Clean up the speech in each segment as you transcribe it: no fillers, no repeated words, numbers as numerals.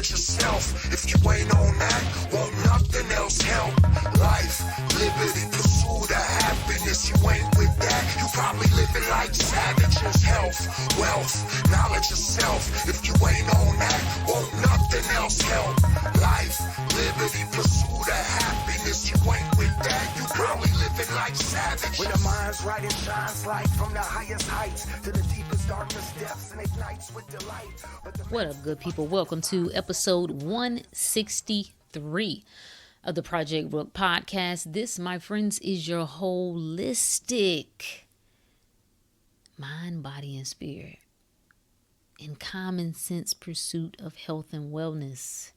knowledge yourself. If you ain't on that, won't nothing else help. Life, liberty, pursuit of happiness. You ain't with that, you probably living like savages. Health, wealth, knowledge yourself. If you ain't on that, won't nothing else help. Life, liberty, pursuit of happiness. You ain't with that, you probably living like savages. When the mind's right, it shines light from the highest heights to the deepest darkest depths and ignites with delight. What up, good people? Welcome to episode 163 of the Project Rook podcast. This, my friends, is your holistic mind, body, and spirit in common sense pursuit of health and wellness.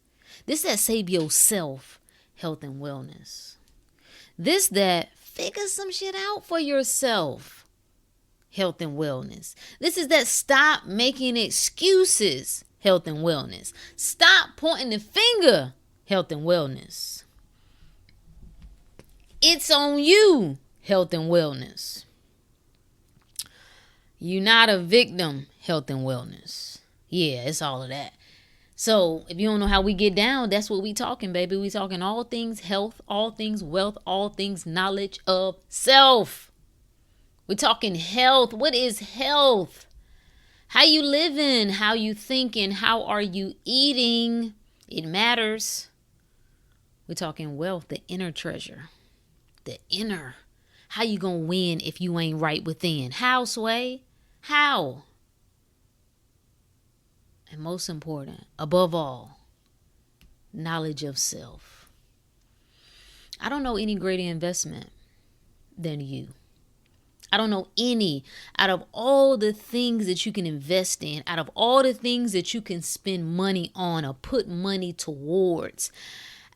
This that save yourself health and wellness. This that figure some shit out for yourself health and wellness. This is that stop making excuses health and wellness. Stop pointing the finger health and wellness. It's on you health and wellness. You're not a victim health and wellness. Yeah, it's all of that. So if you don't know how we get down, that's what we talking, baby. We talking all things health, all things wealth, all things knowledge of self. We talking health. What is health? How you living? How you thinking? How are you eating? It matters. We're talking wealth, the inner treasure. The inner. How you gonna win if you ain't right within? How, Sway? How? And most important, above all, knowledge of self. I don't know any greater investment than you. I don't know any, out of all the things that you can invest in, out of all the things that you can spend money on or put money towards,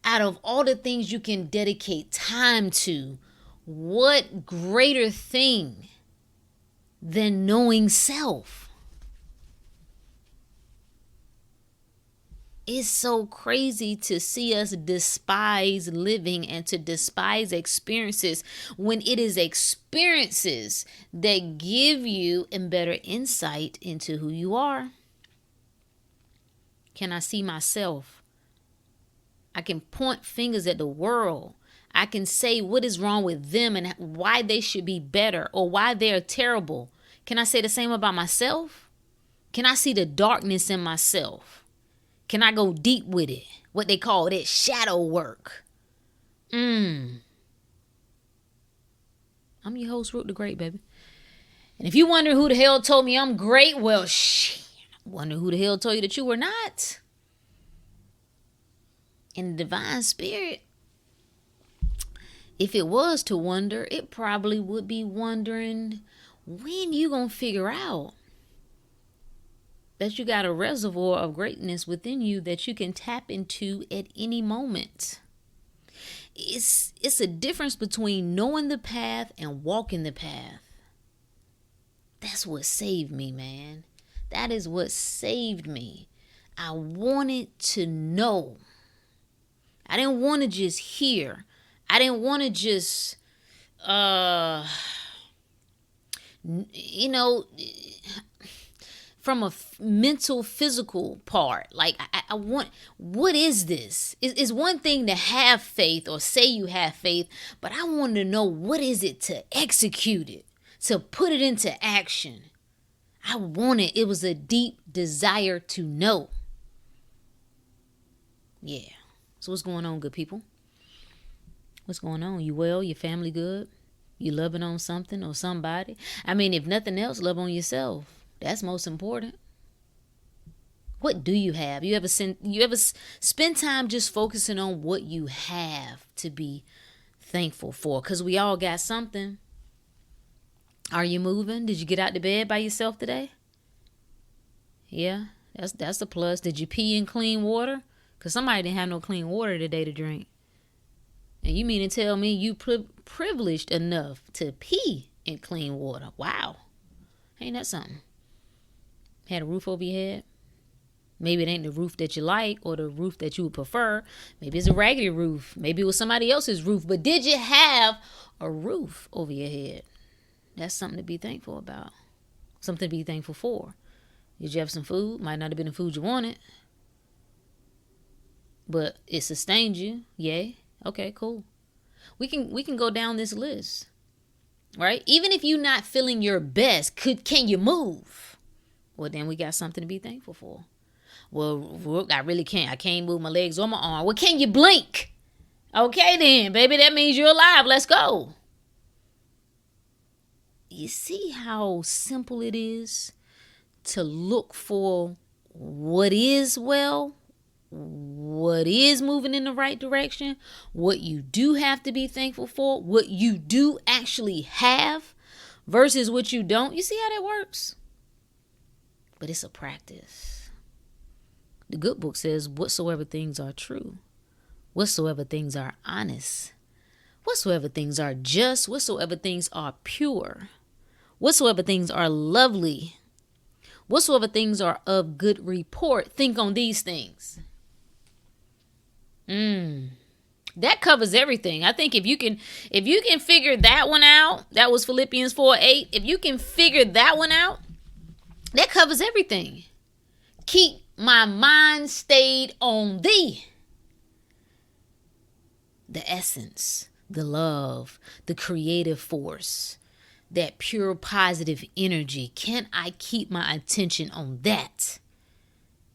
out of all the things you can dedicate time to, what greater thing than knowing self? It's so crazy to see us despise living and to despise experiences when it is experiences that give you a better insight into who you are. Can I see myself? I can point fingers at the world. I can say what is wrong with them and why they should be better or why they are terrible. Can I say the same about myself? Can I see the darkness in myself? Can I go deep with it? What they call that shadow work. I'm your host, Rook the Great, baby. And if you wonder who the hell told me I'm great, well, I wonder who the hell told you that you were not. In the divine spirit, if it was to wonder, it probably would be wondering when you gonna figure out that you got a reservoir of greatness within you that you can tap into at any moment. It's a difference between knowing the path and walking the path. That's what saved me, man. That is what saved me. I wanted to know. I didn't want to just hear. I didn't want to just, from a mental, physical part. Like, I want, what is this? It's one thing to have faith or say you have faith, but I want to know what is it to execute it, to put it into action. I wanted, it was a deep desire to know. Yeah. So what's going on, good people? What's going on? You well? Your family good? You loving on something or somebody? I mean, if nothing else, love on yourself. That's most important. What do you have? You ever spend time just focusing on what you have to be thankful for? Because we all got something. Are you moving? Did you get out to bed by yourself today? Yeah, that's a plus. Did you pee in clean water? Because somebody didn't have no clean water today to drink. And you mean to tell me you privileged enough to pee in clean water? Wow. Ain't that something? Had a roof over your head? Maybe it ain't the roof that you like or the roof that you would prefer. Maybe it's a raggedy roof. Maybe it was somebody else's roof. But did you have a roof over your head? That's something to be thankful about. Something to be thankful for. Did you have some food? Might not have been the food you wanted. but it sustained you. Yay. Okay, cool. We can go down this list. Right? Even if you're not feeling your best, can you move? Well, then we got something to be thankful for. Well, I really can't. I can't move my legs or my arm. Well, can you blink? Okay then, baby, that means you're alive. Let's go. You see how simple it is to look for what is what is moving in the right direction, what you do have to be thankful for, what you do actually have versus what you don't. You see how that works? But it's a practice. The good book says, whatsoever things are true, whatsoever things are honest, whatsoever things are just, whatsoever things are pure, whatsoever things are lovely, whatsoever things are of good report, think on these things. That covers everything. I think if you can figure that one out, that was Philippians 4:8. If you can figure that one out, that covers everything. Keep my mind stayed on thee. The essence, the love, the creative force, that pure positive energy. Can I keep my attention on that?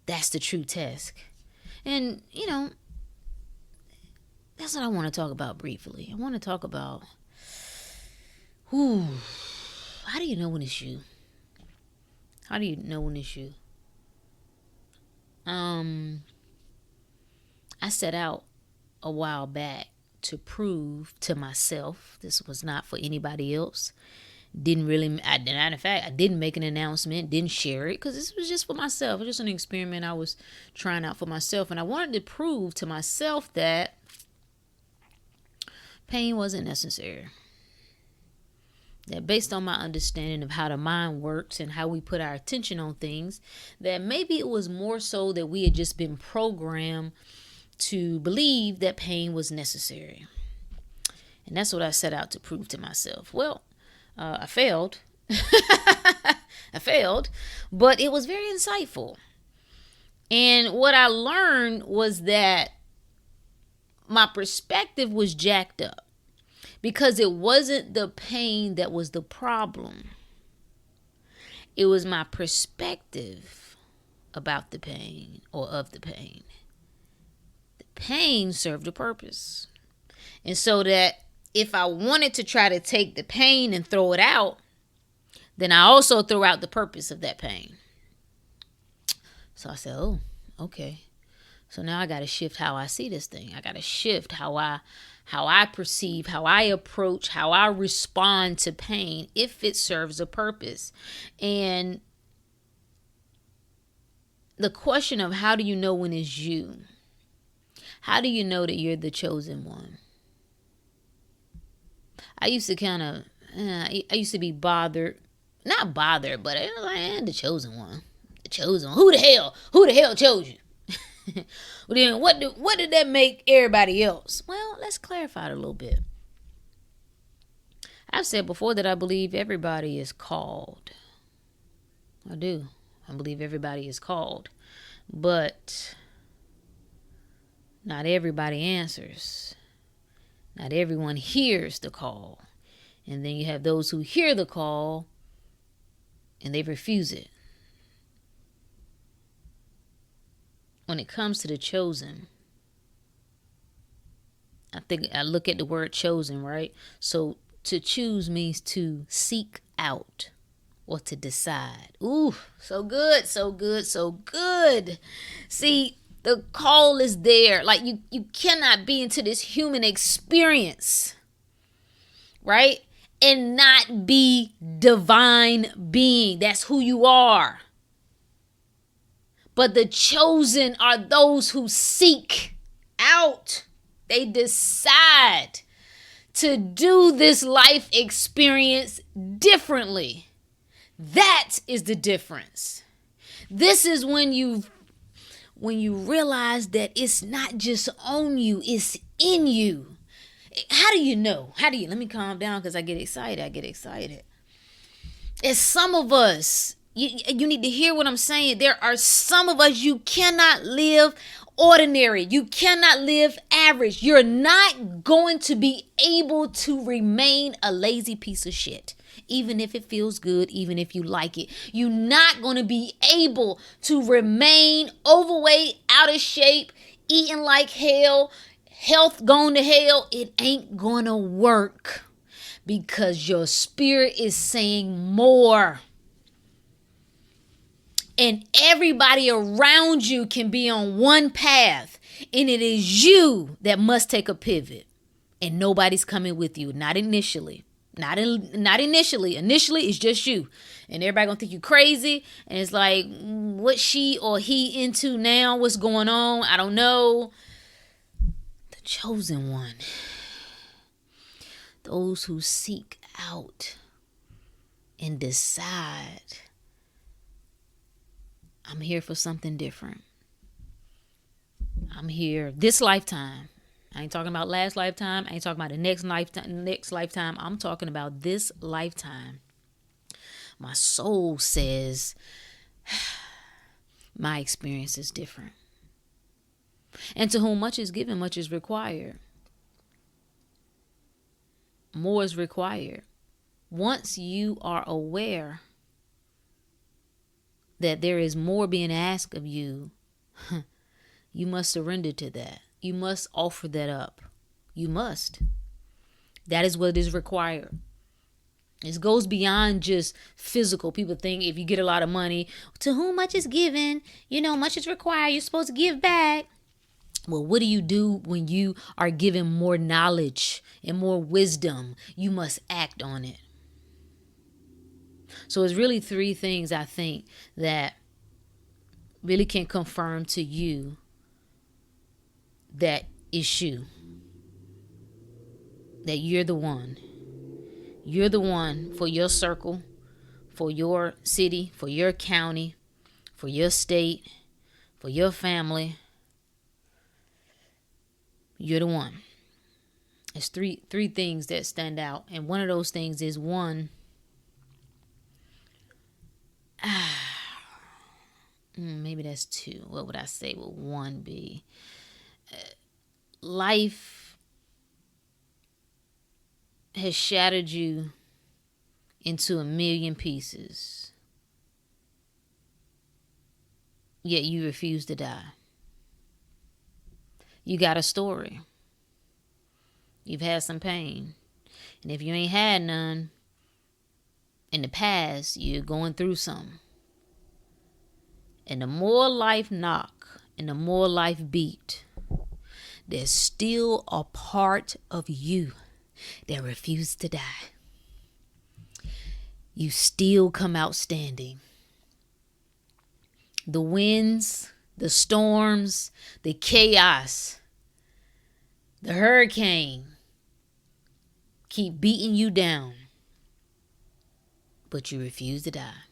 That's the true test. And, that's what I want to talk about briefly. I want to talk about, how do you know when it's you? How do you know when it's you? I set out a while back to prove to myself, this was not for anybody else. In fact, I didn't make an announcement, didn't share it, because this was just for myself. It was just an experiment I was trying out for myself. And I wanted to prove to myself that pain wasn't necessary. That based on my understanding of how the mind works and how we put our attention on things, that maybe it was more so that we had just been programmed to believe that pain was necessary. And that's what I set out to prove to myself. Well, I failed. I failed, but it was very insightful. And what I learned was that my perspective was jacked up because it wasn't the pain that was the problem. It was my perspective about the pain or of the pain. The pain served a purpose. And so that if I wanted to try to take the pain and throw it out, then I also throw out the purpose of that pain. So I said, oh, okay. So now I got to shift how I see this thing. I got to shift how I perceive, how I approach, how I respond to pain if it serves a purpose. And the question of how do you know when it's you? How do you know that you're the chosen one? I used to I used to be bothered. Not bothered, but I was like, the chosen one. The chosen one. Who the hell chose you? Well, then what did that make everybody else? Well, let's clarify it a little bit. I've said before that I believe everybody is called. I do. I believe everybody is called. But not everybody answers. Not everyone hears the call. And then you have those who hear the call and they refuse it. When it comes to the chosen, I think I look at the word chosen, right? So to choose means to seek out or to decide. Ooh, so good, so good, so good. See, the call is there. Like you cannot be into this human experience, right? And not be divine being. That's who you are. But the chosen are those who seek out. They decide to do this life experience differently. That is the difference. This is when you realize that it's not just on you, it's in you. How do you know? Let me calm down because I get excited. As some of us, you need to hear what I'm saying. There are some of us, you cannot live ordinary. You cannot live average. You're not going to be able to remain a lazy piece of shit. Even if it feels good, even if you like it. You're not going to be able to remain overweight, out of shape, eating like hell, health going to hell. It ain't going to work because your spirit is saying more. And everybody around you can be on one path. And it is you that must take a pivot. And nobody's coming with you. Not initially. Not initially. Initially, it's just you. And everybody gonna think you crazy. And it's like, what she or he into now? What's going on? I don't know. The chosen one. Those who seek out and decide, I'm here for something different. I'm here this lifetime. I ain't talking about last lifetime. I ain't talking about the next lifetime. I'm talking about this lifetime. My soul says my experience is different. And to whom much is given, much is required. More is required. Once you are aware that there is more being asked of you, you must surrender to that. You must offer that up. You must. That is what is required. It goes beyond just physical. People think if you get a lot of money, to whom much is given, much is required. You're supposed to give back. Well, what do you do when you are given more knowledge and more wisdom? You must act on it. So it's really three things I think that really can confirm to you that it's you. That you're the one. You're the one for your circle, for your city, for your county, for your state, for your family. You're the one. It's three things that stand out. And one of those things is one, maybe that's two. What would I say would one be? Life has shattered you into a million pieces. Yet you refuse to die. You got a story. You've had some pain. And if you ain't had none in the past, you're going through some. And the more life knock and the more life beat, there's still a part of you that refused to die. You still come out standing. The winds, the storms, the chaos, the hurricane keep beating you down, but you refuse to die.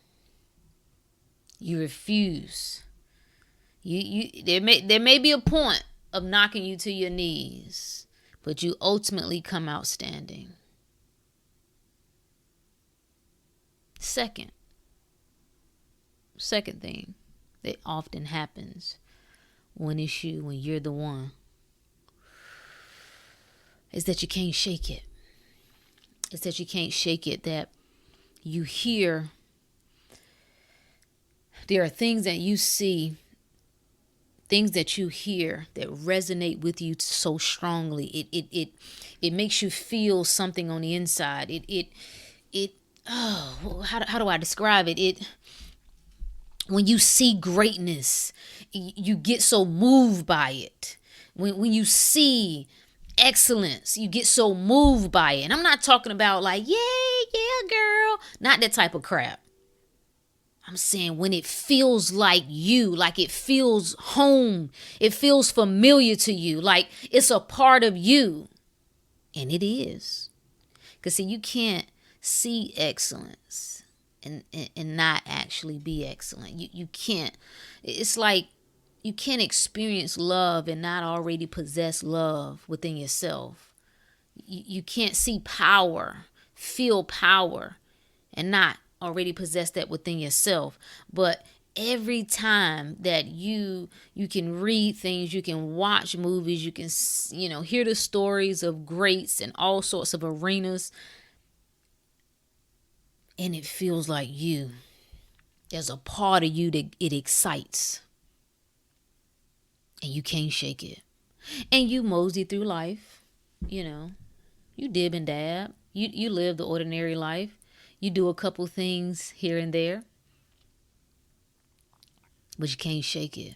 You refuse. There may be a point of knocking you to your knees, but you ultimately come out standing. Second thing that often happens when it's you, when you're the one, is that you can't shake it. It's that you can't shake it, that you hear, there are things that you see, things that you hear that resonate with you so strongly. It makes you feel something on the inside. How do I describe it? When you see greatness, you get so moved by it. When you see excellence, you get so moved by it. And I'm not talking about like, yeah, girl. Not that type of crap. I'm saying when it feels like you, like it feels home, it feels familiar to you, like it's a part of you. And it is. Because see, you can't see excellence and not actually be excellent. You can't. It's like you can't experience love and not already possess love within yourself. You can't see power, feel power, and not already possess that within yourself. But Every time that you can read things, you can watch movies, you can hear the stories of greats in all sorts of arenas, and it feels like there's a part of you that it excites, and you can't shake it. And you mosey through life, you dib and dab, you live the ordinary life, you do a couple things here and there, but you can't shake it.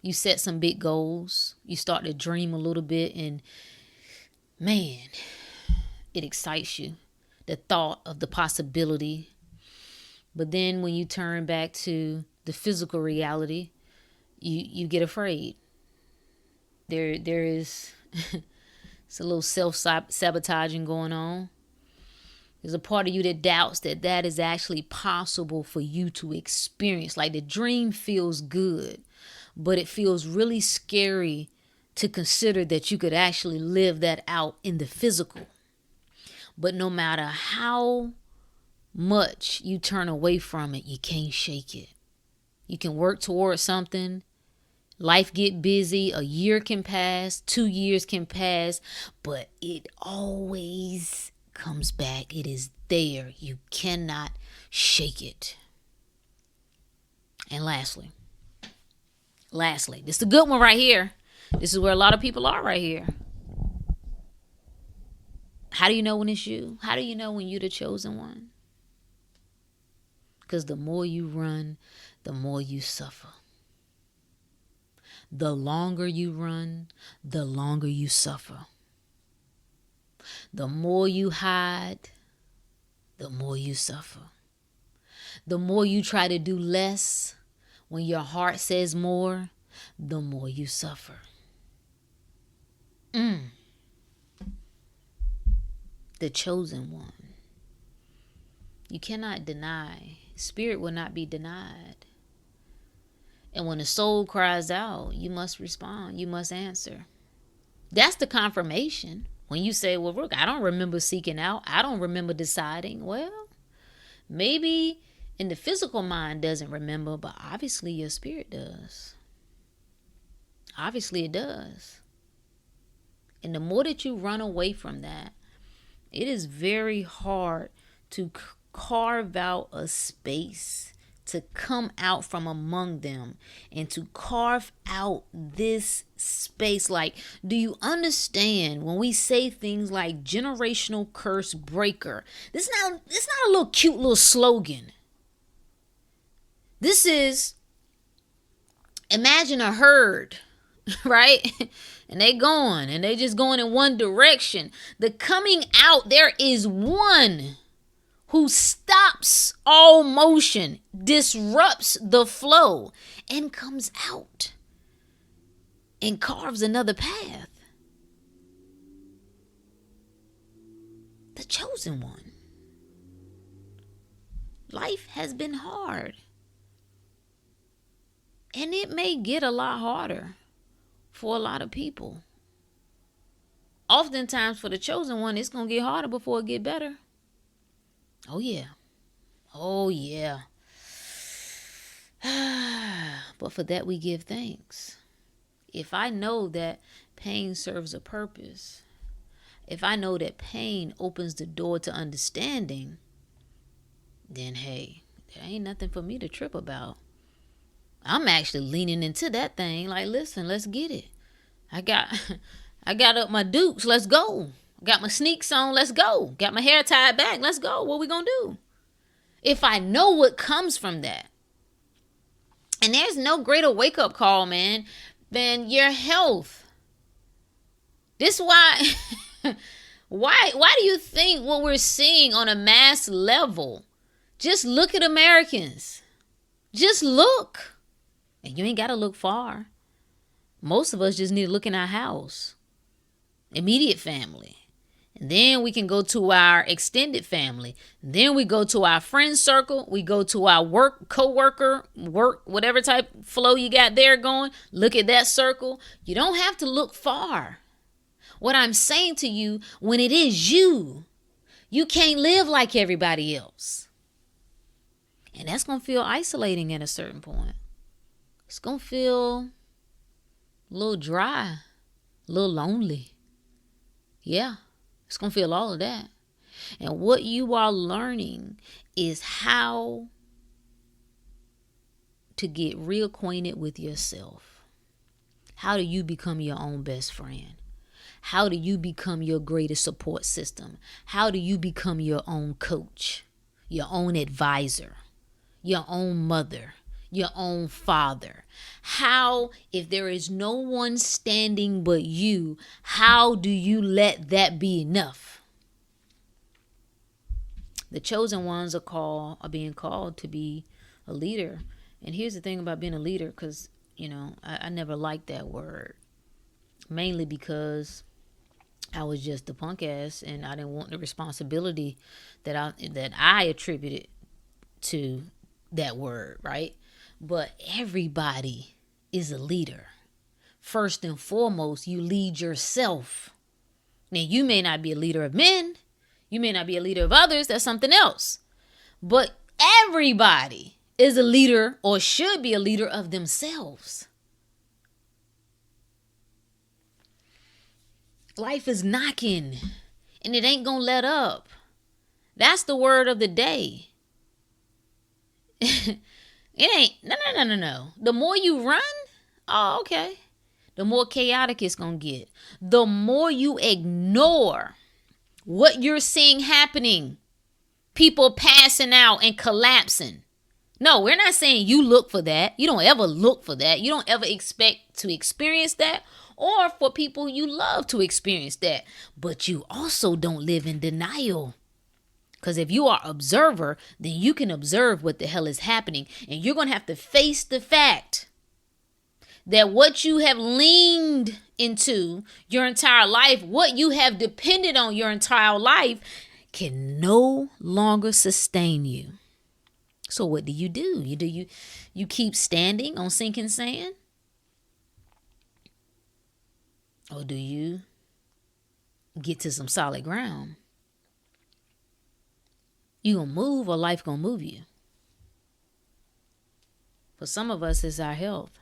You set some big goals, you start to dream a little bit, and man, it excites you, the thought of the possibility. But then when you turn back to the physical reality, you get afraid. There is it's a little self-sabotaging going on. There's a part of you that doubts that is actually possible for you to experience. Like, the dream feels good, but it feels really scary to consider that you could actually live that out in the physical. But no matter how much you turn away from it, you can't shake it. You can work towards something. Life get busy. A year can pass. 2 years can pass. But it always comes back. It is there. You cannot shake it. And lastly, this is a good one right here. This is where a lot of people are right here. How do you know when it's you? How do you know when you're the chosen one? Because the more you run, the more you suffer. The longer you run, the longer you suffer. The more you hide, the more you suffer. The more you try to do less when your heart says more, the more you suffer. The chosen one. You cannot deny. Spirit will not be denied. And when the soul cries out, you must respond. You must answer. That's the confirmation. When you say, well, look, I don't remember seeking out. I don't remember deciding. Well, maybe in the physical mind doesn't remember, but obviously your spirit does. Obviously it does. And the more that you run away from that, it is very hard to carve out a space, to come out from among them and to carve out this space. Like, do you understand when we say things like generational curse breaker? It's not a little cute little slogan. This is, imagine a herd, right? And they just going in one direction. The coming out, there is one who stops all motion, disrupts the flow, and comes out and carves another path. The chosen one. Life has been hard. And it may get a lot harder for a lot of people. Oftentimes for the chosen one, it's going to get harder before it get better. Oh, yeah. Oh, yeah. But for that, we give thanks. If I know that pain serves a purpose, if I know that pain opens the door to understanding, then, hey, there ain't nothing for me to trip about. I'm actually leaning into that thing. Like, listen, let's get it. I got up my dukes. Let's go. Got my sneaks on, let's go. Got my hair tied back, let's go. What we gonna do? If I know what comes from that. And there's no greater wake-up call, man, than your health. This why why do you think what we're seeing on a mass level? Just look at Americans. Just look. And you ain't gotta look far. Most of us just need to look in our house. Immediate family. And then we can go to our extended family. Then we go to our friend circle. We go to our co-worker, whatever type flow you got there going. Look at that circle. You don't have to look far. What I'm saying to you, when it is you, you can't live like everybody else. And that's going to feel isolating at a certain point. It's going to feel a little dry, a little lonely. Yeah, it's going to feel all of that. And what you are learning is how to get reacquainted with yourself. How do you become your own best friend? How do you become your greatest support system? How do you become your own coach, your own advisor, your own mother, your own father? How, if there is no one standing but you, how do you let that be enough? The chosen ones are being called to be a leader. And here's the thing about being a leader, because, I never liked that word. Mainly because I was just a punk ass and I didn't want the responsibility that I attributed to that word, right? But everybody is a leader. First and foremost, you lead yourself. Now, you may not be a leader of men. You may not be a leader of others. That's something else. But everybody is a leader or should be a leader of themselves. Life is knocking and it ain't gonna let up. That's the word of the day. It ain't, no. The more you run, okay, the more chaotic it's gonna get. The more you ignore what you're seeing happening, people passing out and collapsing. No, we're not saying you look for that. You don't ever look for that. You don't ever expect to experience that, or for people you love to experience that. But you also don't live in denial. Because if you are observer, then you can observe what the hell is happening. And you're going to have to face the fact that what you have leaned into your entire life, what you have depended on your entire life, can no longer sustain you. So what do? You keep standing on sinking sand? Or do you get to some solid ground? You gonna move or life gonna move you? For some of us, it's our health.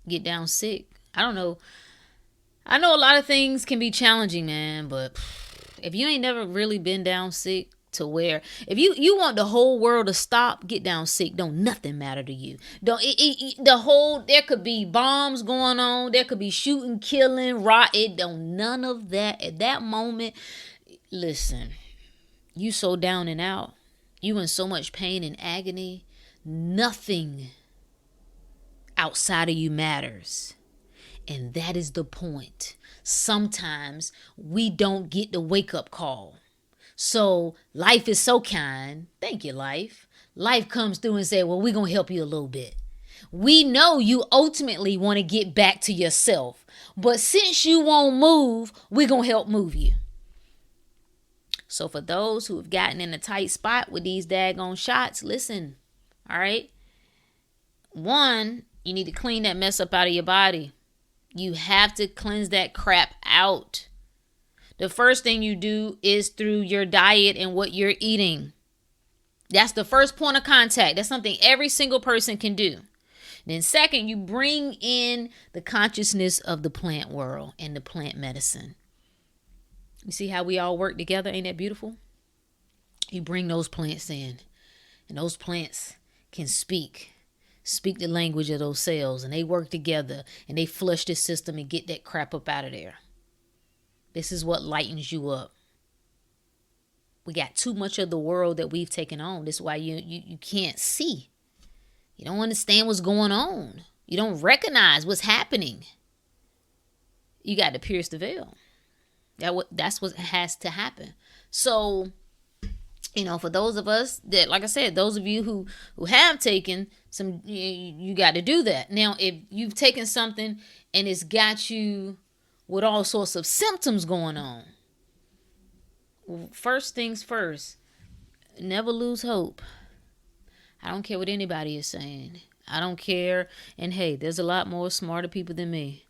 Get down sick. I don't know. I know a lot of things can be challenging, man, but if you ain't never really been down sick, to where if you want the whole world to stop, get down sick, don't nothing matter to you. There could be bombs going on, there could be shooting, killing, none of that at that moment. Listen, you so down and out, you in so much pain and agony, nothing outside of you matters. And that is the point. Sometimes we don't get the wake-up call. So life is so kind. Thank you, life. Life comes through and say, well, we're going to help you a little bit. We know you ultimately want to get back to yourself. But since you won't move, we're going to help move you. So for those who have gotten in a tight spot with these daggone shots, listen, all right? One, you need to clean that mess up out of your body. You have to cleanse that crap out. The first thing you do is through your diet and what you're eating. That's the first point of contact. That's something every single person can do. Then second, you bring in the consciousness of the plant world and the plant medicine. You see how we all work together? Ain't that beautiful? You bring those plants in, and those plants can speak the language of those cells, and they work together and they flush the system and get that crap up out of there. This is what lightens you up. We got too much of the world that we've taken on. This is why you can't see. You don't understand what's going on. You don't recognize what's happening. You got to pierce the veil. That's what has to happen. So, for those of us that, like I said, those of you who have taken some, you got to do that. Now, if you've taken something and it's got you with all sorts of symptoms going on, first things first, never lose hope. I don't care what anybody is saying. I don't care. And hey, there's a lot more smarter people than me.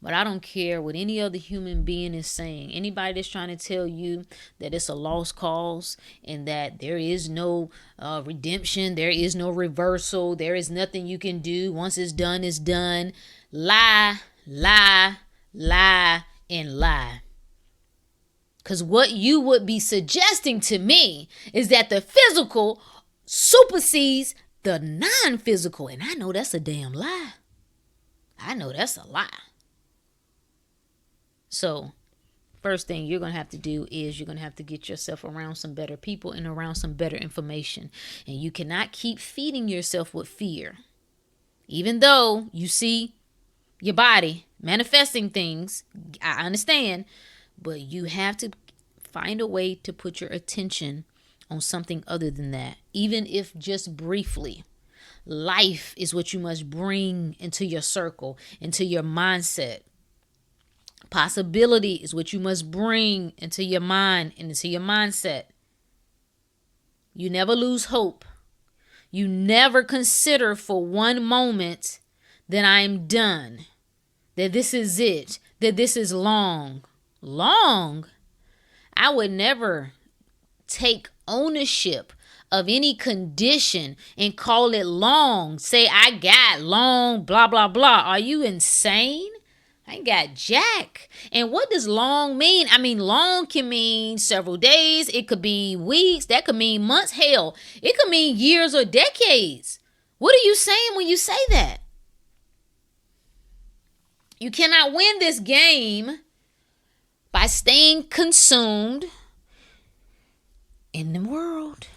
But I don't care what any other human being is saying. Anybody that's trying to tell you that it's a lost cause and that there is no redemption, there is no reversal, there is nothing you can do. Once it's done, it's done. Lie, lie, lie, and lie. Because what you would be suggesting to me is that the physical supersedes the non-physical. And I know that's a damn lie. I know that's a lie. So, first thing you're going to have to do is you're going to have to get yourself around some better people and around some better information. And you cannot keep feeding yourself with fear. Even though you see your body manifesting things, I understand, but you have to find a way to put your attention on something other than that, even if just briefly. Life is what you must bring into your circle, into your mindset. Possibility is what you must bring into your mind and into your mindset. You never lose hope. You never consider for one moment that I'm done, that this is it, that this is long. Long? I would never take ownership of any condition and call it long. Say I got long, blah, blah, blah. Are you insane? I ain't got jack. And what does long mean? I mean, long can mean several days. It could be weeks. That could mean months. Hell, it could mean years or decades. What are you saying when you say that? You cannot win this game by staying consumed in the world.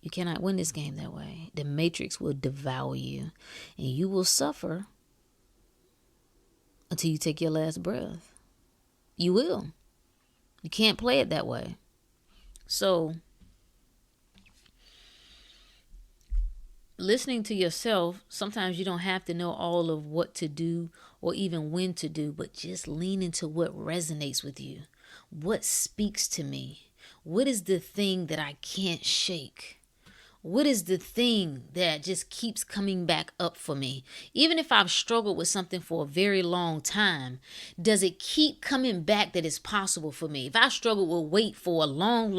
You cannot win this game that way. The matrix will devour you, and you will suffer until you take your last breath. You will. You can't play it that way. So, listening to yourself, sometimes you don't have to know all of what to do or even when to do, but just lean into what resonates with you. What speaks to me? What is the thing that I can't shake? What is the thing that just keeps coming back up for me? Even if I've struggled with something for a very long time, does it keep coming back that it's possible for me? If I struggled with weight for a long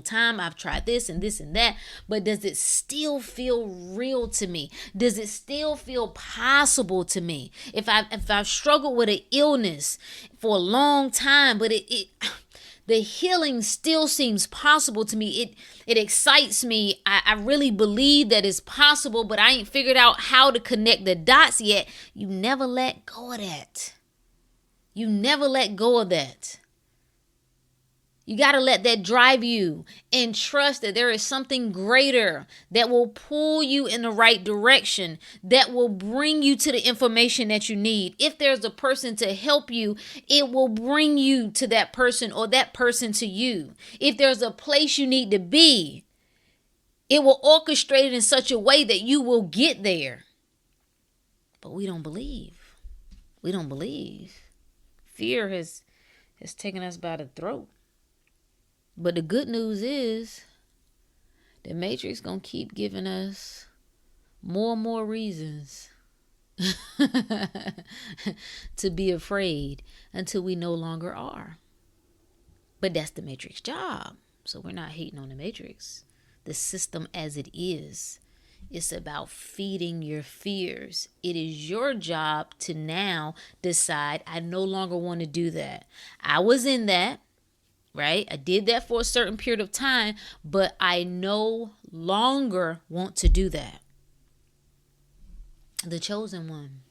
time, I've tried this and this and that, but does it still feel real to me? Does it still feel possible to me? If I've struggled with an illness for a long time, but the healing still seems possible to me. It excites me. I really believe that it's possible, but I ain't figured out how to connect the dots yet. You never let go of that. You never let go of that. You got to let that drive you and trust that there is something greater that will pull you in the right direction, that will bring you to the information that you need. If there's a person to help you, it will bring you to that person or that person to you. If there's a place you need to be, it will orchestrate it in such a way that you will get there. But we don't believe. We don't believe. Fear has taken us by the throat. But the good news is the Matrix gonna keep giving us more and more reasons to be afraid until we no longer are. But that's the Matrix job. So we're not hating on the Matrix. The system as it is. It's about feeding your fears. It is your job to now decide, I no longer want to do that. I was in that. Right? I did that for a certain period of time, but I no longer want to do that. The chosen one,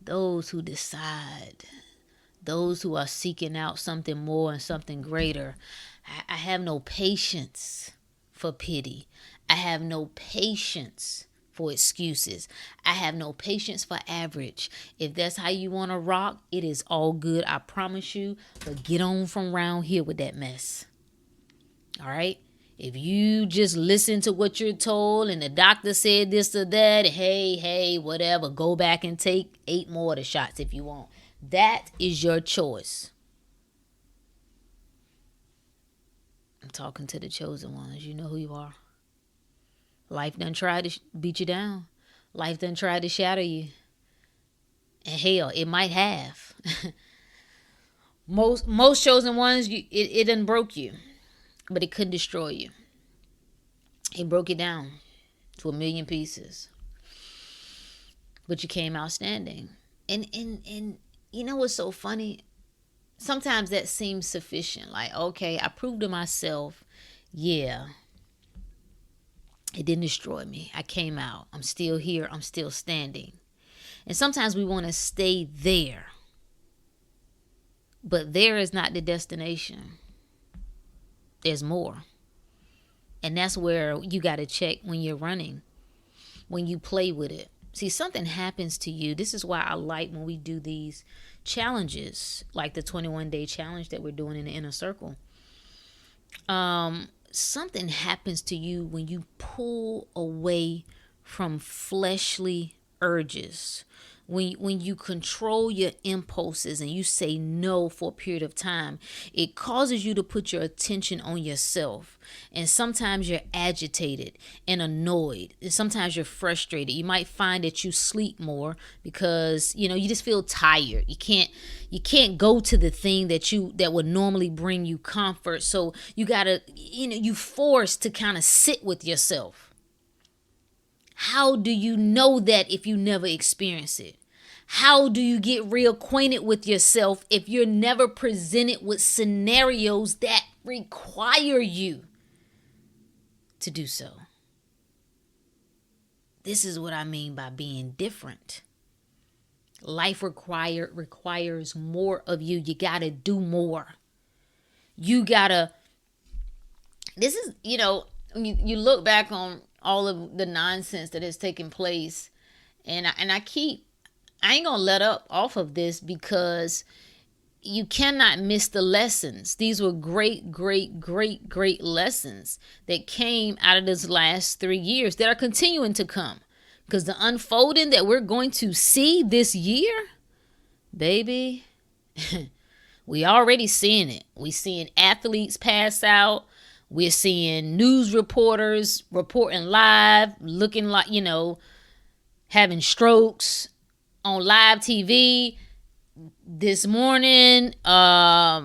those who decide, those who are seeking out something more and something greater. I have no patience for pity. I have no patience for excuses. I have no patience for average. If that's how you want to rock, it is all good. I promise you. But get on from around here with that mess. All right? If you just listen to what you're told and the doctor said this or that, hey, whatever, go back and take 8 more of the shots if you want. That is your choice. I'm talking to the chosen ones. You know who you are. Life done tried to beat you down. Life done tried to shatter you. And hell, it might have. Most chosen ones, it done broke you, but it couldn't destroy you. It broke you down to a million pieces, but you came out standing. And you know what's so funny? Sometimes that seems sufficient. Like, okay, I proved to myself, yeah, it didn't destroy me. I came out. I'm still here. I'm still standing. And sometimes we want to stay there. But there is not the destination. There's more. And that's where you got to check when you're running, when you play with it. See, something happens to you. This is why I like when we do these challenges, like the 21-day challenge that we're doing in the inner circle. Something happens to you when you pull away from fleshly urges. When you control your impulses and you say no for a period of time, it causes you to put your attention on yourself. And sometimes you're agitated and annoyed. And sometimes you're frustrated. You might find that you sleep more because, you just feel tired. You can't go to the thing that would normally bring you comfort. So you gotta, you forced to kind of sit with yourself. How do you know that if you never experience it? How do you get reacquainted with yourself if you're never presented with scenarios that require you to do so? This is what I mean by being different. Life requires more of you. You got to do more. You got to, this is, you look back on all of the nonsense that has taken place. And I ain't gonna let up off of this because you cannot miss the lessons. These were great, great, great, great lessons that came out of this last 3 years that are continuing to come. Because the unfolding that we're going to see this year, baby, we already seeing it. We seeing athletes pass out. We're seeing news reporters reporting live, looking like, having strokes on live TV. This morning, what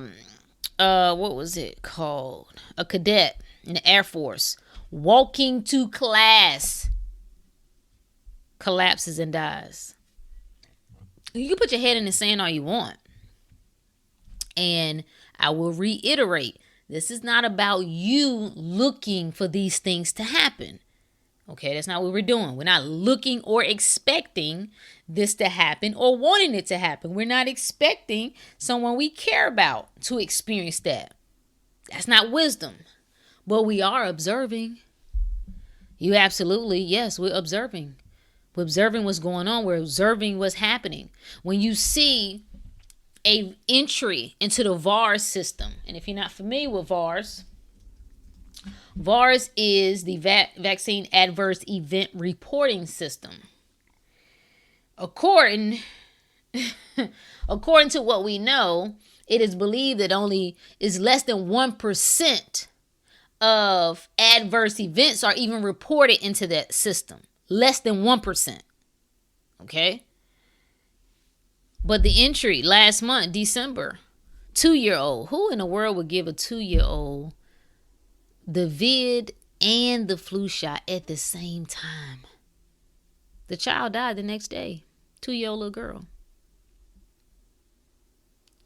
was it called? A cadet in the Air Force walking to class collapses and dies. You can put your head in the sand all you want. And I will reiterate, this is not about you looking for these things to happen. Okay, that's not what we're doing. We're not looking or expecting this to happen or wanting it to happen. We're not expecting someone we care about to experience that. That's not wisdom. But we are observing. You absolutely, yes, we're observing. We're observing what's going on. We're observing what's happening. When you see a entry into the VARS system. And if you're not familiar with VARS is the Vaccine Adverse Event Reporting System. According to what we know, it is believed that only is less than 1% of adverse events are even reported into that system. Less than 1%. Okay? But the entry last month, December, 2-year-old. Who in the world would give a 2-year-old the vid and the flu shot at the same time? The child died the next day. 2-year-old little girl.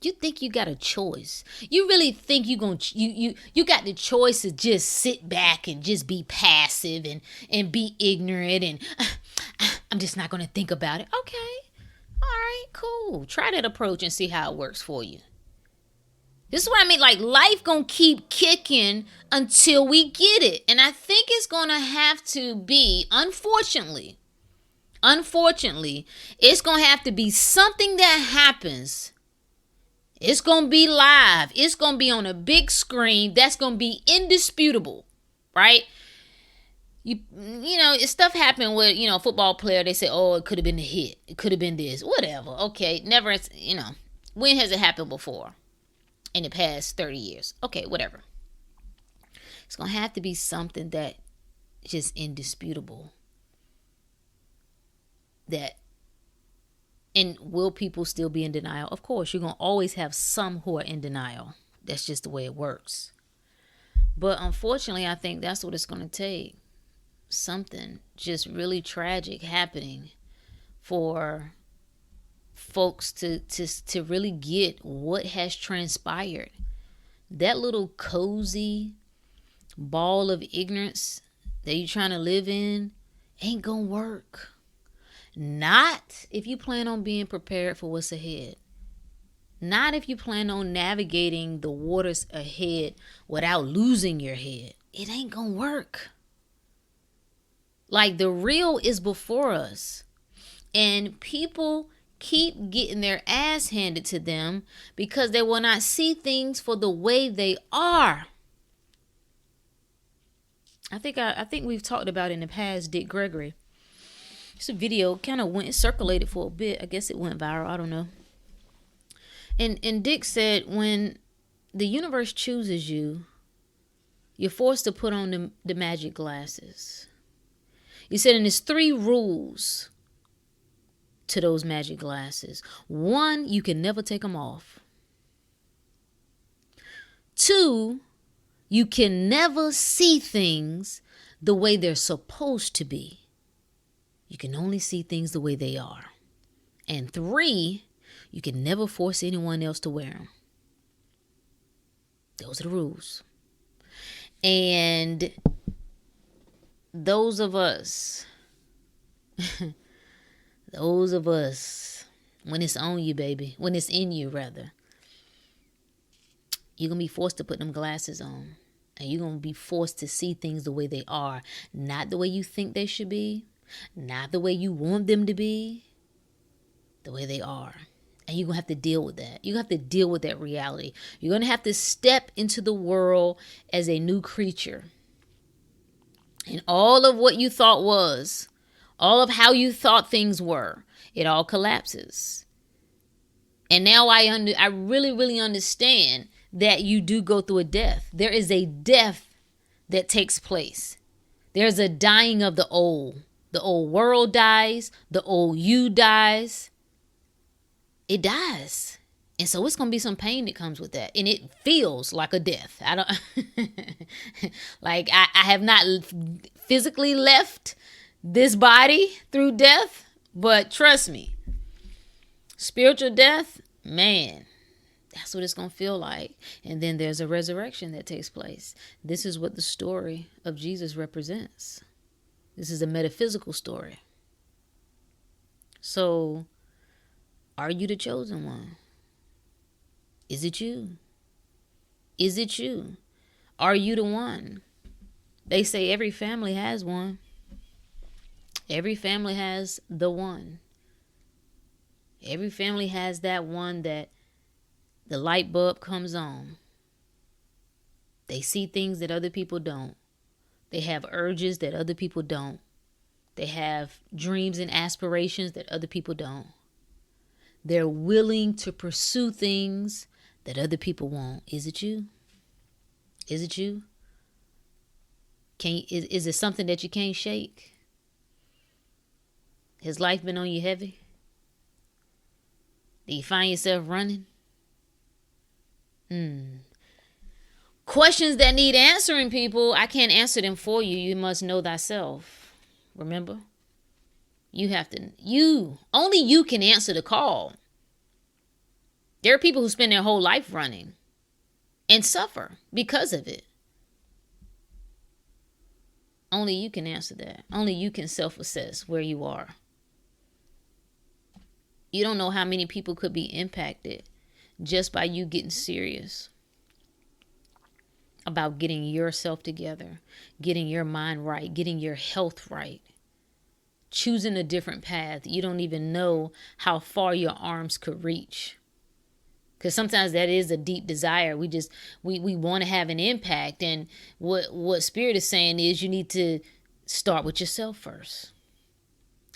You think you got a choice? You really think you got the choice to just sit back and just be passive and be ignorant and I'm just not gonna think about it? Okay. All right, cool. Try that approach and see how it works for you. This is what I mean. Like, life gonna keep kicking until we get it. And I think it's gonna have to be, unfortunately, it's gonna have to be something that happens. It's gonna be live. It's gonna be on a big screen. That's gonna be indisputable, right? Stuff happened with, a football player. They say, oh, it could have been a hit. It could have been this. Whatever. Okay. Never, when has it happened before? In the past 30 years. Okay, whatever. It's going to have to be something that is just indisputable. That And will people still be in denial? Of course, you're going to always have some who are in denial. That's just the way it works. But unfortunately, I think that's what it's going to take. Something just really tragic happening for folks to really get what has transpired. That little cozy ball of ignorance that you're trying to live in ain't gonna work. Not if you plan on being prepared for what's ahead. Not if you plan on navigating the waters ahead without losing your head. It ain't gonna work. Like, the real is before us. And people keep getting their ass handed to them because they will not see things for the way they are. I think we've talked about in the past Dick Gregory. It's a video kind of circulated for a bit. I guess it went viral. I don't know. And Dick said, when the universe chooses you, you're forced to put on the magic glasses. He said, and there's 3 rules to those magic glasses. 1, you can never take them off. 2, you can never see things the way they're supposed to be. You can only see things the way they are. And 3, you can never force anyone else to wear them. Those are the rules. And those of us, when it's on you, baby, when it's in you, rather, you're going to be forced to put them glasses on. And you're going to be forced to see things the way they are. Not the way you think they should be. Not the way you want them to be. The way they are. And you're going to have to deal with that. You have to deal with that reality. You're going to have to step into the world as a new creature. And all of what you thought was, all of how you thought things were, it all collapses. And now I really, really understand that you do go through a death. There is a death that takes place. There's a dying of the old. The old world dies. The old you dies. It dies. And so it's going to be some pain that comes with that. And it feels like a death. I have not physically left this body through death. But trust me, spiritual death, man, that's what it's going to feel like. And then there's a resurrection that takes place. This is what the story of Jesus represents. This is a metaphysical story. So, are you the chosen one? Is it you? Is it you? Are you the one? They say every family has one. Every family has the one. Every family has that one that the light bulb comes on. They see things that other people don't. They have urges that other people don't. They have dreams and aspirations that other people don't. They're willing to pursue things that other people won't. Is it you? Is it you? Is it something that you can't shake? Has life been on you heavy? Do you find yourself running? Questions that need answering, people. I can't answer them for you. You must know thyself. Remember? Only you can answer the call. There are people who spend their whole life running and suffer because of it. Only you can answer that. Only you can self-assess where you are. You don't know how many people could be impacted just by you getting serious about getting yourself together, getting your mind right, getting your health right, choosing a different path. You don't even know how far your arms could reach. Because sometimes that is a deep desire. We want to have an impact. And what Spirit is saying is you need to start with yourself first.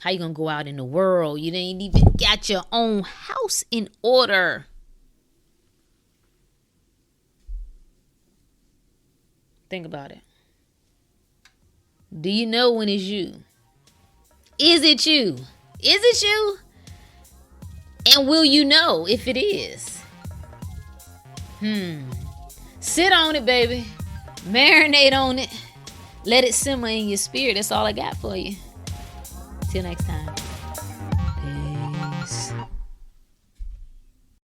How you going to go out in the world? You ain't even got your own house in order. Think about it. Do you know when it's you? Is it you? Is it you? And will you know if it is? Sit on it, baby. Marinate on it. Let it simmer in your spirit. That's all I got for you. Till next time.